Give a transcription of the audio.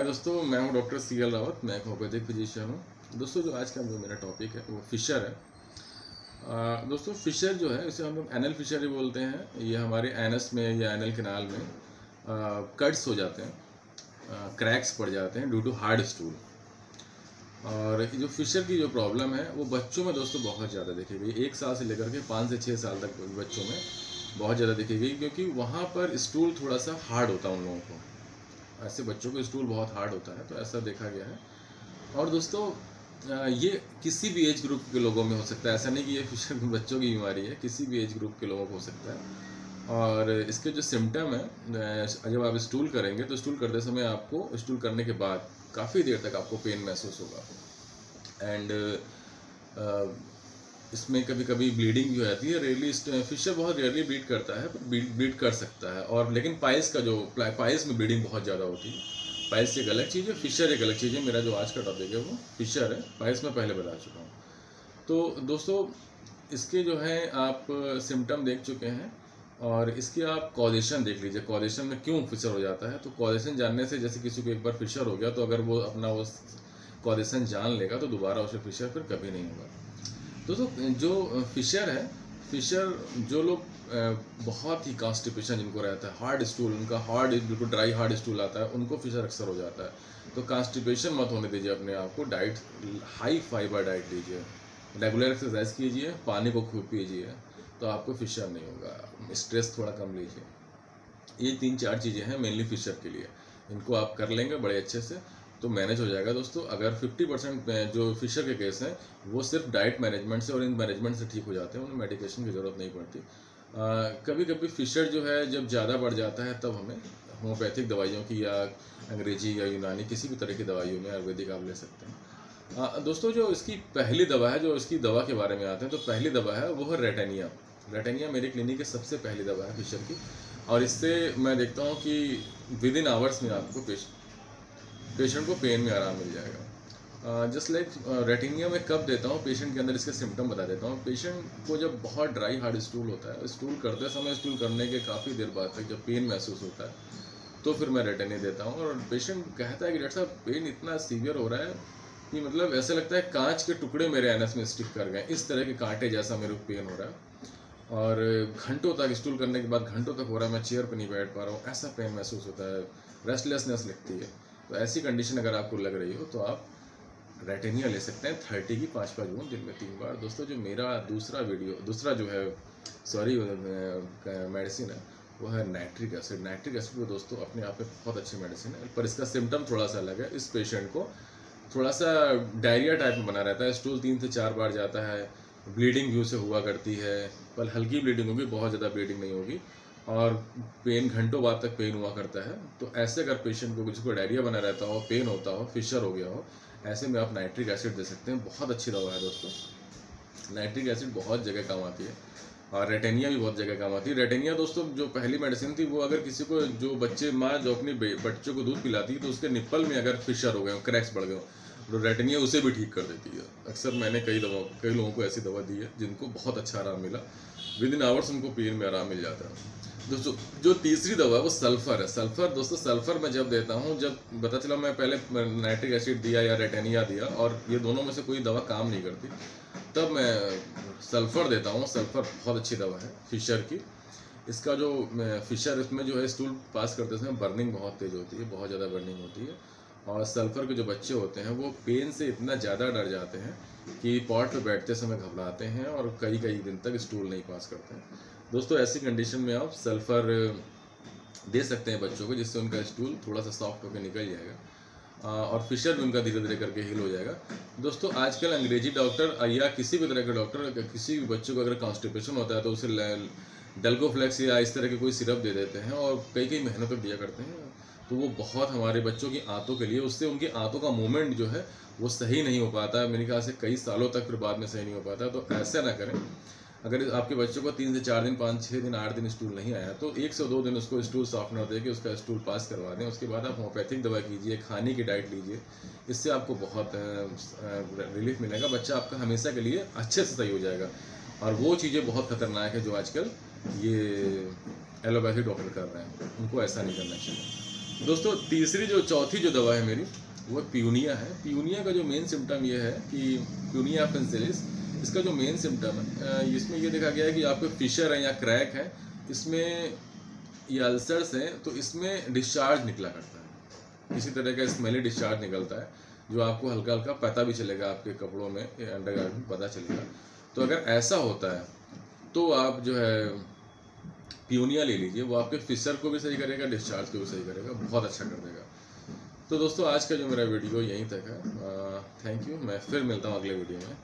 हाय दोस्तों, मैं हूं डॉक्टर सी एल रावत। मैं एक होम्योपैथिक फिजिशियन हूं। दोस्तों, जो आज का जो मेरा टॉपिक है वो फिशर है। दोस्तों, फिशर जो है इसे हम लोग एनल फिशर ही बोलते हैं। ये हमारे एनस में या एनल कैनाल में कट्स हो जाते हैं, क्रैक्स पड़ जाते हैं ड्यू टू हार्ड स्टूल। और जो फिशर की जो प्रॉब्लम है वो बच्चों में दोस्तों बहुत ज़्यादा देखी गई। 1 साल से लेकर के 5 से 6 साल तक बच्चों में बहुत ज़्यादा देखी गई, क्योंकि वहाँ पर स्टूल थोड़ा सा हार्ड होता है उन लोगों को। ऐसे बच्चों को स्टूल बहुत हार्ड होता है, तो ऐसा देखा गया है। और दोस्तों, ये किसी भी एज ग्रुप के लोगों में हो सकता है। ऐसा नहीं कि ये फिशर बच्चों की बीमारी है, किसी भी एज ग्रुप के लोगों को हो सकता है। और इसके जो सिम्टम है, जब आप स्टूल करेंगे तो स्टूल करते समय आपको स्टूल करने के बाद काफ़ी देर तक आपको पेन महसूस होगा। एंड इसमें कभी कभी ब्लीडिंग भी हो जाती है। रेयरली फिशर बहुत रेयरली ब्लीड करता है, ब्लीड कर सकता है। और लेकिन पाइल्स का जो पाइल्स में ब्लीडिंग बहुत ज़्यादा होती है। पाइल्स एक अलग चीज़ है, फिशर एक अलग चीज़ है। मेरा जो आज का टॉपिक है वो फिशर है, पाइल्स में पहले बता चुका हूँ। तो दोस्तों, इसके जो है आप सिम्टम देख चुके हैं, और इसकी आप कॉजेशन देख लीजिए। कॉजेशन में क्यों फिशर हो जाता है, तो कॉजेशन जानने से, जैसे किसी को एक बार फिशर हो गया तो अगर वो अपना वो कॉजेशन जान लेगा तो दोबारा उसे फिशर फिर कभी नहीं होगा। दोस्तों, जो फिशर है, फिशर जो लोग बहुत ही कॉन्स्टिपेशन जिनको रहता है, हार्ड स्टूल, उनका हार्ड बिल्कुल ड्राई हार्ड स्टूल आता है, उनको फिशर अक्सर हो जाता है। तो कॉन्स्टिपेशन मत होने दीजिए अपने आप को। डाइट, हाई फाइबर डाइट लीजिए, रेगुलर एक्सरसाइज कीजिए, पानी को खूब पीजिए, तो आपको फिशर नहीं होगा। स्ट्रेस थोड़ा कम लीजिए। ये 3-4 चीज़ें हैं मेनली फिशर के लिए। इनको आप कर लेंगे बड़े अच्छे से तो मैनेज हो जाएगा। दोस्तों, अगर 50% जो फिशर के केस हैं वो सिर्फ डाइट मैनेजमेंट से और इन मैनेजमेंट से ठीक हो जाते हैं, उन्हें मेडिकेशन की ज़रूरत नहीं पड़ती। कभी कभी फिशर जो है जब ज़्यादा बढ़ जाता है तब हमें होम्योपैथिक दवाइयों की या अंग्रेजी या यूनानी किसी भी तरह की दवाइयों में आयुर्वेदिक आप ले सकते हैं। दोस्तों, जो इसकी पहली दवा है, जो इसकी दवा के बारे में आते हैं, तो पहली दवा है वो है रेटेनिया। रेटेनिया मेरे क्लिनिक की सबसे पहली दवा है फिशर की। और इससे मैं देखता हूँ कि विद इन आवर्स में आपको पेशेंट को पेन में आराम मिल जाएगा। जस्ट लाइक रेटिनिया में कब देता हूँ, पेशेंट के अंदर इसके सिम्टम बता देता हूँ। पेशेंट को जब बहुत ड्राई हार्ड स्टूल होता है, स्टूल करते समय, स्टूल करने के काफ़ी देर बाद तक जब पेन महसूस होता है, तो फिर मैं रेटिनिया देता हूँ। और पेशेंट कहता है कि डॉक्टर साहब, पेन इतना सीवियर हो रहा है कि मतलब ऐसा लगता है कांच के टुकड़े मेरे एनस में स्टिक कर गए, इस तरह के कांटे जैसा मेरे को पेन हो रहा है। और घंटों तक स्टूल करने के बाद घंटों तक हो रहा है, मैं चेयर पर नहीं बैठ पा रहा हूँ, ऐसा पेन महसूस होता है, रेस्टलेसनेस लगती है। तो ऐसी कंडीशन अगर आपको लग रही हो तो आप रेटिनिया ले सकते हैं 30 की 5-5 बूंद दिन में 3 बार। दोस्तों, जो मेरा दूसरा जो है मेडिसिन है वो है नाइट्रिक एसिड। नाइट्रिक एसिड को दोस्तों अपने आप में बहुत अच्छी मेडिसिन है, पर इसका सिम्टम थोड़ा सा अलग है। इस पेशेंट को थोड़ा सा डायरिया टाइप में बना रहता है, स्टूल 3 से 4 बार जाता है, ब्लीडिंग भी उसे हुआ करती है, पर हल्की ब्लीडिंग होगी, बहुत ज़्यादा ब्लीडिंग नहीं होगी, और पेन घंटों बाद तक पेन हुआ करता है। तो ऐसे अगर पेशेंट को, जिसको डायरिया बना रहता हो, पेन होता हो, फिशर हो गया हो, ऐसे में आप नाइट्रिक एसिड दे सकते हैं। बहुत अच्छी दवा है दोस्तों। नाइट्रिक एसिड बहुत जगह काम आती है, और रेटेनिया भी बहुत जगह काम आती है। रेटेनिया दोस्तों जो पहली मेडिसिन थी, वो अगर किसी को, जो माँ जो अपनी बच्चों को दूध पिलाती है, तो उसके निप्पल में अगर फिशर हो गए, क्रैक्स बढ़ गए, तो रेटेनिया उसे भी ठीक कर देती है। अक्सर मैंने कई लोगों को ऐसी दवा दी है जिनको बहुत अच्छा आराम मिला, विद इन आवर्स उनको पेन में आराम मिल जाता है। दोस्तों, जो तीसरी दवा है वो सल्फर है। सल्फर दोस्तों, सल्फर मैं जब देता हूँ, जब पता चला मैं पहले नाइट्रिक एसिड दिया या रेटेनिया दिया और ये दोनों में से कोई दवा काम नहीं करती, तब मैं सल्फर देता हूँ। सल्फर बहुत अच्छी दवा है फिशर की। इसका जो फिशर, इसमें जो है स्टूल पास करते समय बर्निंग बहुत तेज़ होती है, बहुत ज़्यादा बर्निंग होती है। और सल्फ़र के जो बच्चे होते हैं वो पेन से इतना ज़्यादा डर जाते हैं कि पॉट पे बैठते समय घबराते हैं और कई दिन तक स्टूल नहीं पास करते हैं। दोस्तों, ऐसी कंडीशन में आप सल्फ़र दे सकते हैं बच्चों को, जिससे उनका स्टूल थोड़ा सा सॉफ्ट होकर निकल जाएगा, और फिशर भी उनका धीरे धीरे करके हील हो जाएगा। दोस्तों, आजकल अंग्रेजी डॉक्टर या किसी भी तरह के डॉक्टर किसी भी बच्चे को अगर कॉन्स्टिपेशन होता है तो उसे डेल्गोफ्लेक्स या इस तरह के कोई सिरप दे देते हैं, और कई महीनों तक दिया करते हैं। तो वो बहुत हमारे बच्चों की आंतों के लिए, उससे उनकी आंतों का मूवमेंट जो है वो सही नहीं हो पाता है, मेरे ख्याल से कई सालों तक फिर बाद में सही नहीं हो पाता। तो ऐसा ना करें। अगर आपके बच्चों को 3 से 4 दिन, 5-6 दिन, 8 दिन स्टूल नहीं आया, तो 1 से 2 दिन उसको स्टूल सॉफ्टनर दे के उसका स्टूल पास करवा दें। उसके बाद आप होम्योपैथिक दवा कीजिए, खाने की डाइट लीजिए, इससे आपको बहुत रिलीफ मिलेगा। बच्चा आपका हमेशा के लिए अच्छे से सही हो जाएगा। और वो चीज़ें बहुत खतरनाक है जो आजकल ये एलोपैथी डॉक्टर कर रहे हैं, उनको ऐसा नहीं करना चाहिए। दोस्तों तीसरी जो चौथी जो दवा है मेरी वो पियूनिया है। पियूनिया का जो मेन सिम्टम ये है कि पियूनिया पेंसिलिस, इसका जो मेन सिम्टम है इसमें ये देखा गया है कि आपके फिशर है या क्रैक है, इसमें ये अल्सर्स हैं तो इसमें डिस्चार्ज निकला करता है, किसी तरह का स्मेली डिस्चार्ज निकलता है जो आपको हल्का हल्का पता भी चलेगा, आपके कपड़ों में अंडरगार्मेंट में पता चलेगा। तो अगर ऐसा होता है तो आप जो है पियूनिया ले लीजिए, वो आपके फिशर को भी सही करेगा, डिस्चार्ज को भी सही करेगा, बहुत अच्छा कर देगा। तो दोस्तों आज का जो मेरा वीडियो यहीं तक है। थैंक यू, मैं फिर मिलता हूँ अगले वीडियो में।